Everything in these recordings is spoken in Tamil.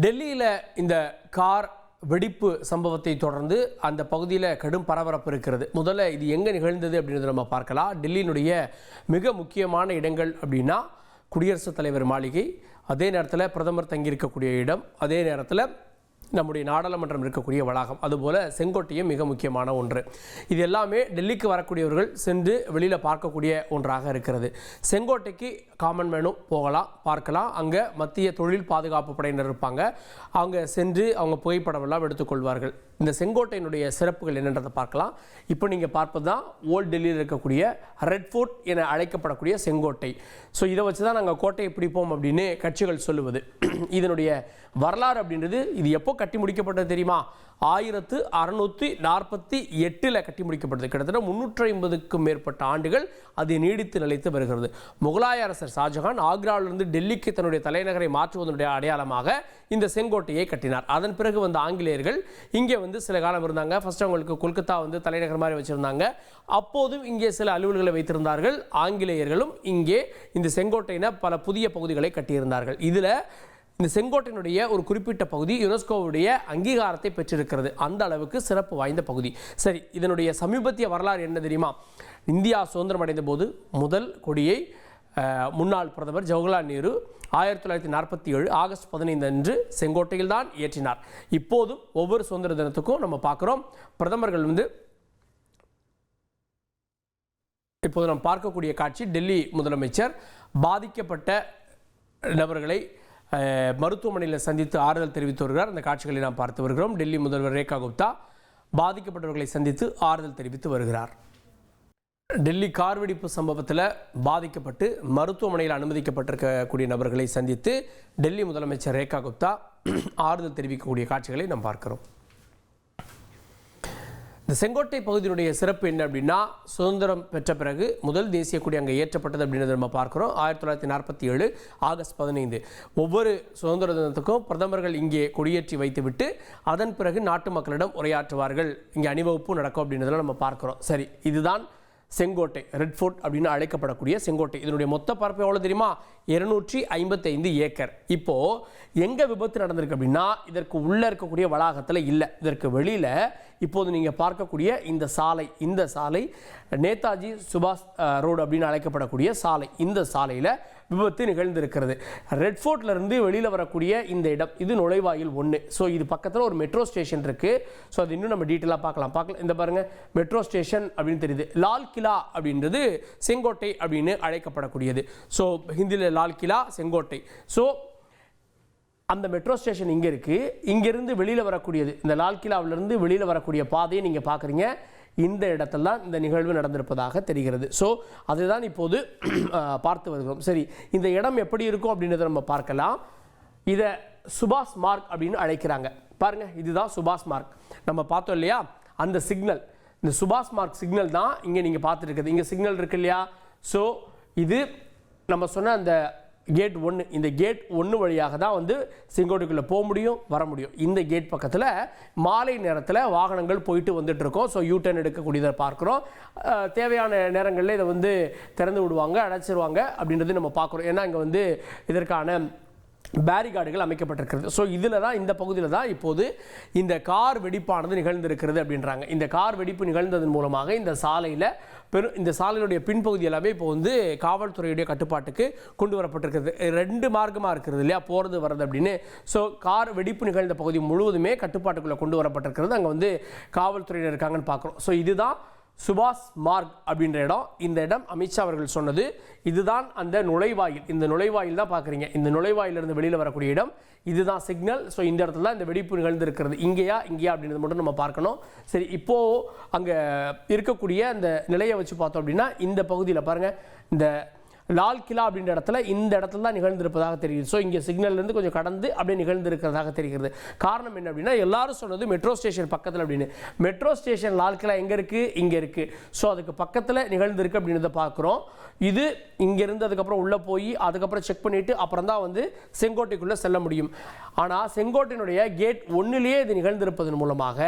டெல்லியில் இந்த கார் வெடிப்பு சம்பவத்தை தொடர்ந்து அந்த பகுதியில் கடும் பரபரப்பு இருக்கிறது. முதல்ல இது எங்கே நிகழ்ந்தது அப்படின்றத நம்ம பார்க்கலாம். டெல்லியினுடைய மிக முக்கியமான இடங்கள் அப்படின்னா குடியரசுத் தலைவர் மாளிகை, அதே நேரத்தில் பிரதமர் தங்கியிருக்கக்கூடிய இடம், அதே நேரத்தில் நம்முடைய நாடாளுமன்றம் இருக்கக்கூடிய வளாகம், அதுபோல் செங்கோட்டையும் மிக முக்கியமான ஒன்று. இது எல்லாமே டெல்லிக்கு வரக்கூடியவர்கள் சென்று வெளியில் பார்க்கக்கூடிய ஒன்றாக இருக்கிறது. செங்கோட்டைக்கு காமன் மேனும் போகலாம், பார்க்கலாம். அங்கே மத்திய தொழில் பாதுகாப்பு படையினர் இருப்பாங்க. அவங்க சென்று அவங்க புகைப்படமெல்லாம் எடுத்துக்கொள்வார்கள். இந்த செங்கோட்டையினுடைய சிறப்புகள் என்னன்றதை பார்க்கலாம். இப்போ நீங்கள் பார்ப்பது தான் ஓல்ட் டெல்லியில் இருக்கக்கூடிய ரெட் ஃபோர்ட் என அழைக்கப்படக்கூடிய செங்கோட்டை. ஸோ இதை வச்சு தான் நாங்கள் கோட்டையை பிடிப்போம் அப்படின்னு கட்சிகள் சொல்லுவது. இதனுடைய வரலாறு அப்படின்றது இது எப்போ கட்டி முடிக்கப்பட்டது தெரியுமா? 1648 கட்டி முடிக்கப்பட்டது. கிட்டத்தட்ட 350க்கும் மேற்பட்ட ஆண்டுகள் அது நீடித்து நிலைத்து வருகிறது. முகலாய அரசர் ஷாஜகான் ஆக்ராவிலிருந்து டெல்லிக்கு தன்னுடைய தலைநகரை மாற்றுவதனுடைய அடையாளமாக இந்த செங்கோட்டையை கட்டினார். அதன் பிறகு வந்த ஆங்கிலேயர்கள் இங்கே சில காலம் இருந்தாங்க. ஃபர்ஸ்ட் அவங்களுக்கு கொல்கத்தா தலைநகர் மாதிரி வச்சிருந்தாங்க. அப்போதும் இங்கே சில அலுவல்களை வைத்திருந்தார்கள். ஆங்கிலேயர்களும் இங்கே இந்த செங்கோட்டையின பல புதிய பகுதிகளை கட்டியிருந்தார்கள். இதில் இந்த செங்கோட்டையினுடைய ஒரு குறிப்பிட்ட பகுதி யுனெஸ்கோவுடைய அங்கீகாரத்தை பெற்றிருக்கிறது. அந்த அளவுக்கு சிறப்பு வாய்ந்த பகுதி. சரி, இதனுடைய சமீபத்திய வரலாறு என்ன தெரியுமா? இந்தியா சுதந்திரம் அடைந்த போது முதல் கொடியை முன்னாள் பிரதமர் ஜவஹர்லால் நேரு 1947 ஆகஸ்ட் 15 அன்று செங்கோட்டையில் தான் ஏற்றினார். இப்போதும் ஒவ்வொரு சுதந்திர தினத்துக்கும் நம்ம பார்க்குறோம், பிரதமர்கள் இப்போது நம்ம பார்க்கக்கூடிய காட்சி, டெல்லி முதலமைச்சர் பாதிக்கப்பட்ட நபர்களை மருத்துவமனையில் சந்தித்து ஆறுதல் தெரிவித்து வருகிறார். அந்த காட்சிகளை நாம் பார்த்து வருகிறோம். டெல்லி முதல்வர் ரேகா குப்தா பாதிக்கப்பட்டவர்களை சந்தித்து ஆறுதல் தெரிவித்து வருகிறார். டெல்லி கார் வெடிப்பு சம்பவத்தில் பாதிக்கப்பட்டு மருத்துவமனையில் அனுமதிக்கப்பட்டிருக்கக்கூடிய நபர்களை சந்தித்து டெல்லி முதலமைச்சர் ரேகா குப்தா ஆறுதல் தெரிவிக்கக்கூடிய காட்சிகளை நாம் பார்க்கிறோம். இந்த செங்கோட்டை பகுதியினுடைய சிறப்பு என்ன அப்படின்னா, சுதந்திரம் பெற்ற பிறகு முதல் தேசிய கொடி அங்கே ஏற்றப்பட்டது அப்படின்றத நம்ம பார்க்குறோம். 1947 ஆகஸ்ட் 15. ஒவ்வொரு சுதந்திர தினத்துக்கும் பிரதமர்கள் இங்கே கொடியேற்றி வைத்துவிட்டு அதன் பிறகு நாட்டு மக்களிடம் உரையாற்றுவார்கள். இங்கே அணிவகுப்பு நடக்கும் அப்படின்றதெல்லாம் நம்ம பார்க்குறோம். சரி, இதுதான் செங்கோட்டை, ரெட் ஃபோர்ட் அப்படின்னு அழைக்கப்படக்கூடிய செங்கோட்டை. இதனுடைய மொத்த பரப்பு எவ்வளோ தெரியுமா? 255 ஏக்கர். இப்போது எங்கே விபத்து நடந்திருக்கு அப்படின்னா, இதற்கு உள்ளே இருக்கக்கூடிய வளாகத்தில் இல்லை, இதற்கு வெளியில் இப்போது நீங்கள் பார்க்கக்கூடிய இந்த சாலை நேதாஜி சுபாஷ் ரோடு அப்படின்னு அழைக்கப்படக்கூடிய சாலை. இந்த சாலையில் விபத்து நிகழ்ந்திருக்கிறது. ரெட் ஃபோர்ட்லேருந்து வெளியில் வரக்கூடிய இந்த இடம், இது நுழைவாயில் 1. ஸோ இது பக்கத்தில் ஒரு மெட்ரோ ஸ்டேஷன் இருக்குது. ஸோ அது இன்னும் நம்ம டீட்டெயிலாக பார்க்கலாம். இந்த பாருங்கள், மெட்ரோ ஸ்டேஷன் அப்படின்னு தெரியுது. லால் கிலா அப்படின்றது செங்கோட்டை அப்படின்னு அழைக்கப்படக்கூடியது. ஸோ ஹிந்தியில் லால் கிலா, செங்கோட்டை. ஸோ அந்த மெட்ரோ ஸ்டேஷன் இங்கே இருக்குது. இங்கேருந்து வெளியில் வரக்கூடியது, இந்த லால் கிலாவிலிருந்து வெளியில் வரக்கூடிய பாதையை நீங்கள் பார்க்குறீங்க. இந்த இடத்துல தான் இந்த நிகழ்வு நடந்திருப்பதாக தெரிகிறது. ஸோ அதுதான் இப்போது பார்த்து வருகிறோம். சரி, இந்த இடம் எப்படி இருக்கும் அப்படின்றத நம்ம பார்க்கலாம். இதை சுபாஷ் மார்க் அப்படின்னு அழைக்கிறாங்க. பாருங்கள், இதுதான் சுபாஷ் மார்க். நம்ம பார்த்தோம் இல்லையா, அந்த சிக்னல், இந்த சுபாஷ் மார்க் சிக்னல் தான் இங்கே நீங்கள் பார்த்துருக்குது. இங்கே சிக்னல் இருக்கு இல்லையா? ஸோ இது நம்ம சொன்ன அந்த கேட் 1. இந்த கேட் 1 வழியாக தான் செங்கோட்டைக்குள்ளே போக முடியும், வர முடியும். இந்த கேட் பக்கத்தில் மாலை நேரத்தில் வாகனங்கள் போயிட்டு வந்துட்டு இருக்கோம். ஸோ யூட்டர்ன் எடுக்கக்கூடியதை பார்க்குறோம். தேவையான நேரங்களில் இதை திறந்து விடுவாங்க, அடைச்சிருவாங்க அப்படின்றது நம்ம பார்க்குறோம். ஏன்னா இங்கே இதற்கான பேரிகார்டுகள் அமைக்கப்பட்டிருக்கிறது. ஸோ இதில் தான், இந்த பகுதியில் தான் இப்போது இந்த கார் வெடிப்பானது நிகழ்ந்திருக்கிறது அப்படின்றாங்க. இந்த கார் வெடிப்பு நிகழ்ந்ததன் மூலமாக இந்த சாலையினுடைய பின்பகுதி எல்லாமே இப்போ காவல்துறையுடைய கட்டுப்பாட்டுக்கு கொண்டு வரப்பட்டிருக்கிறது. 2 மார்க்கமாக இருக்கிறது இல்லையா, போகிறது வர்றது அப்படின்னு. ஸோ கார் வெடிப்பு நிகழ்ந்த பகுதி முழுவதுமே கட்டுப்பாட்டுக்குள்ளே கொண்டு வரப்பட்டிருக்கிறது. அங்கே காவல்துறையினர் இருக்காங்கன்னு பார்க்குறோம். ஸோ இதுதான் சுபாஷ் மார்க் அப்படின்ற இடம். இந்த இடம் அமித்ஷா அவர்கள் சொன்னது. இதுதான் அந்த நுழைவாயில். இந்த நுழைவாயில் தான் பார்க்குறீங்க. இந்த நுழைவாயிலிருந்து வெளியில் வரக்கூடிய இடம், இதுதான் சிக்னல். ஸோ இந்த இடத்துல தான் இந்த வெடிப்பு நிகழ்ந்திருக்கிறது. இங்கேயா அப்படின்றது மட்டும் நம்ம பார்க்கணும். சரி, இப்போது அங்கே இருக்கக்கூடிய அந்த நிலையை வச்சு பார்த்தோம் அப்படின்னா, இந்த பகுதியில் பாருங்கள், இந்த லால் கிலா அப்படின்ற இடத்துல, இந்த இடத்துல தான் நிகழ்ந்திருப்பதாக தெரியுது. ஸோ இங்கே சிக்னல்லேருந்து கொஞ்சம் கடந்து அப்படியே நிகழ்ந்திருக்கிறதாக தெரிகிறது. காரணம் என்ன அப்படின்னா, எல்லாரும் சொன்னது மெட்ரோ ஸ்டேஷன் பக்கத்தில் அப்படின்னு. மெட்ரோ ஸ்டேஷன் லால் கிலா எங்கே இருக்குது? இங்கே இருக்குது. ஸோ அதுக்கு பக்கத்தில் நிகழ்ந்திருக்கு அப்படின்றத பார்க்குறோம். இது இங்கேருந்து அதுக்கப்புறம் உள்ளே போய் அதுக்கப்புறம் செக் பண்ணிவிட்டு அப்புறம் தான் செங்கோட்டைக்குள்ளே செல்ல முடியும். ஆனால் செங்கோட்டையினுடைய கேட் 1லேயே இது நிகழ்ந்திருப்பதன் மூலமாக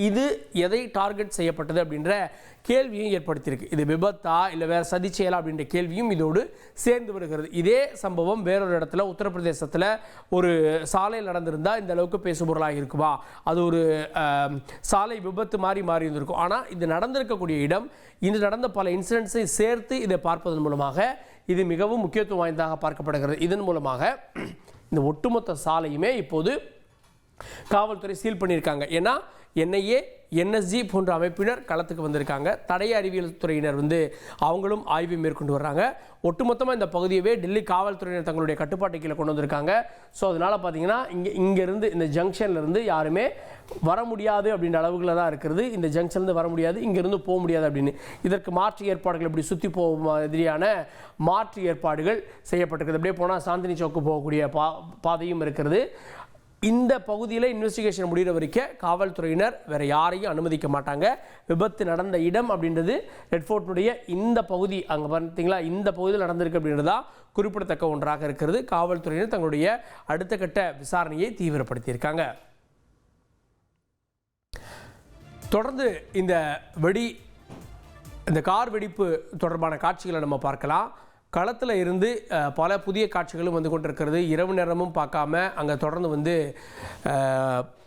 இது எதை டார்கெட் செய்யப்பட்டது அப்படின்ற கேள்வியும் ஏற்படுத்தியிருக்கு. இது விபத்தா இல்லை வேறு சதி செயலா அப்படின்ற கேள்வியும் இதோடு சேர்ந்து வருகிறது. இதே சம்பவம் வேறொரு இடத்துல உத்தரப்பிரதேசத்தில் ஒரு சாலையில் நடந்திருந்தால் இந்த அளவுக்கு பேசுபொருளாக இருக்குமா? அது ஒரு சாலை விபத்து மாறி இருந்திருக்கும். ஆனால் இது நடந்திருக்கக்கூடிய இடம், இன்று நடந்த பல இன்சிடென்ட்ஸை சேர்த்து இதை பார்ப்பதன் மூலமாக இது மிகவும் முக்கியத்துவம் வாய்ந்ததாக பார்க்கப்படுகிறது. இதன் மூலமாக இந்த ஒட்டுமொத்த சாலையுமே இப்போது காவல்துறை சீல் பண்ணியிருக்காங்க. ஏன்னா NIA, NSG போன்ற அமைப்பினர் களத்துக்கு வந்திருக்காங்க. தடய அறிவியல் துறையினர் அவங்களும் ஆய்வு மேற்கொண்டு வர்றாங்க. ஒட்டுமொத்தமாக இந்த பகுதியவே டெல்லி காவல்துறையினர் தங்களுடைய கட்டுப்பாட்டு கீழே கொண்டு வந்திருக்காங்க. ஸோ அதனால் பார்த்தீங்கன்னா இங்கேருந்து இந்த ஜங்ஷன்லேருந்து யாருமே வர முடியாது அப்படின்ற அளவுகளில் தான் இருக்கிறது. இந்த ஜங்ஷன்லேருந்து வர முடியாது, இங்கேருந்து போக முடியாது அப்படின்னு. இதற்கு மாற்று ஏற்பாடுகள் இப்படி சுற்றி போகும் மாதிரியான மாற்று ஏற்பாடுகள் செய்யப்பட்டிருக்கிறது. அப்படியே போனால் சாந்தினி சௌக்கு போகக்கூடிய பாதையும் இருக்கிறது. இந்த பகுதியில் இன்வெஸ்டிகேஷன் முடிகிற வரைக்கும் காவல்துறையினர் வேறு யாரையும் அனுமதிக்க மாட்டாங்க. விபத்து நடந்த இடம் அப்படின்றது ரெட் ஃபோர்ட்டுடைய இந்த பகுதி, அங்கே பார்த்தீங்களா, இந்த பகுதியில் நடந்திருக்கு அப்படின்றது தான் குறிப்பிடத்தக்க ஒன்றாக இருக்கிறது. காவல்துறையினர் தங்களுடைய அடுத்த கட்ட விசாரணையை தீவிரப்படுத்தியிருக்காங்க. தொடர்ந்து இந்த கார் வெடிப்பு தொடர்பான காட்சிகளை நம்ம பார்க்கலாம். களத்தில் இருந்து பல புதிய காட்சிகளும் வந்து கொண்டிருக்கிறது. இரவு நேரமும் பார்க்காம அங்கே தொடர்ந்து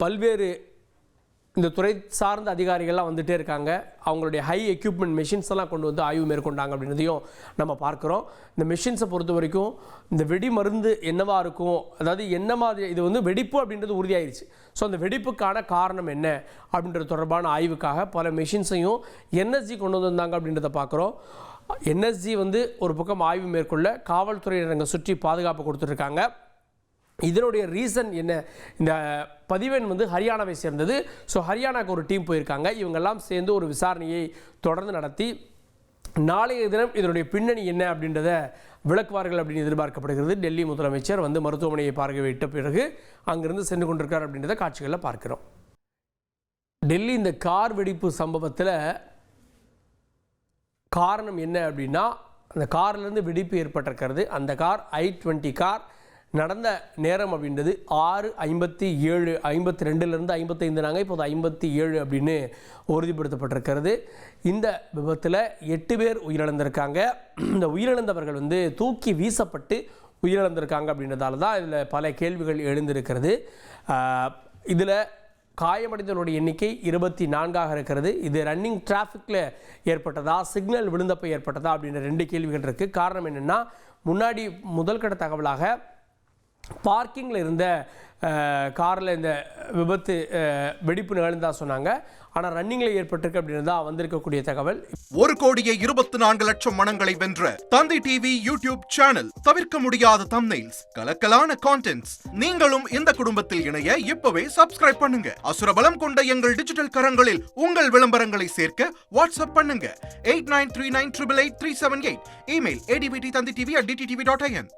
பல்வேறு இந்த துறை சார்ந்த அதிகாரிகள்லாம் வந்துகிட்டே இருக்காங்க. அவங்களுடைய ஹை எக்யூப்மெண்ட் மெஷின்ஸ் எல்லாம் கொண்டு வந்து ஆய்வு மேற்கொண்டாங்க அப்படின்றதையும் நம்ம பார்க்குறோம். இந்த மெஷின்ஸை பொறுத்த வரைக்கும் இந்த வெடி மருந்து என்னவா இருக்கும், அதாவது என்ன மாதிரி இது வெடிப்பு அப்படின்றது உறுதியாயிருச்சு. ஸோ அந்த வெடிப்புக்கான காரணம் என்ன அப்படின்றது தொடர்பான ஆய்வுக்காக பல மெஷின்ஸையும் NSG கொண்டு வந்தாங்க அப்படின்றத பார்க்குறோம். NSG ஒரு பக்கம் ஆய்வு மேற்கொள்ள காவல்துறையினர் சுற்றி பாதுகாப்பு கொடுத்துருக்காங்க. இதனுடைய ரீசன் என்ன? இந்த பதிவெண் ஹரியானாவை சேர்ந்தது. ஸோ ஹரியானாவுக்கு ஒரு டீம் போயிருக்காங்க. இவங்கெல்லாம் சேர்ந்து ஒரு விசாரணையை தொடர்ந்து நடத்தி நாளைய தினம் இதனுடைய பின்னணி என்ன அப்படின்றத விளக்குவார்கள் அப்படின்னு எதிர்பார்க்கப்படுகிறது. டெல்லி முதலமைச்சர் மருத்துவமனையை பார்வையிட்ட பிறகு அங்கிருந்து சென்று கொண்டிருக்கார் அப்படின்றத காட்சிகளில் பார்க்கிறோம். டெல்லி இந்த கார் வெடிப்பு சம்பவத்தில் காரணம் என்ன அப்படின்னா, அந்த கார்லேருந்து வெடிப்பு ஏற்பட்டிருக்கிறது. அந்த கார் I-20 கார். நடந்த நேரம் அப்படின்றது 6:57, 52லேருந்து 55 நாங்கள் இப்போது 57 அப்படின்னு உறுதிப்படுத்தப்பட்டிருக்கிறது. இந்த விபத்தில் 8 பேர் உயிரிழந்திருக்காங்க. இந்த உயிரிழந்தவர்கள் தூக்கி வீசப்பட்டு உயிரிழந்திருக்காங்க அப்படின்றதால தான் இதில் பல கேள்விகள் எழுந்திருக்கிறது. இதில் காயமடைந்தவருடைய எண்ணிக்கை 24ஆக இருக்கிறது. இது ரன்னிங் டிராஃபிக்கில் ஏற்பட்டதா, சிக்னல் விழுந்தப்போ ஏற்பட்டதா அப்படின்ற 2 கேள்விகள் இருக்குது. காரணம் என்னென்னா, முன்னாடி முதல் கட்ட தகவலாக பார்க்கிங்கில் இருந்த காரில் இந்த விபத்து வெடிப்பு நிகழ்ந்ததா சொன்னாங்க. ஆனால் ரன்னிங்கில் ஏற்பட்டிருக்கு அப்படின்னு தான் வந்திருக்கக்கூடிய தகவல். 1,24,00,000 மனங்களை வென்ற தந்தி டிவி யூடியூப் சேனல். தவிர்க்க முடியாத தம்ப்நெயில்ஸ், கலக்கலான கான்டென்ட்ஸ். நீங்களும் இந்த குடும்பத்தில் இணைய இப்பவே சப்ஸ்கிரைப் பண்ணுங்க. அசுரபலம் கொண்ட எங்கள் டிஜிட்டல் கரங்களில் உங்கள் விளம்பரங்களை சேர்க்க வாட்ஸ்அப் பண்ணுங்க. 8939888378. Email advtthanditv@dttv.in.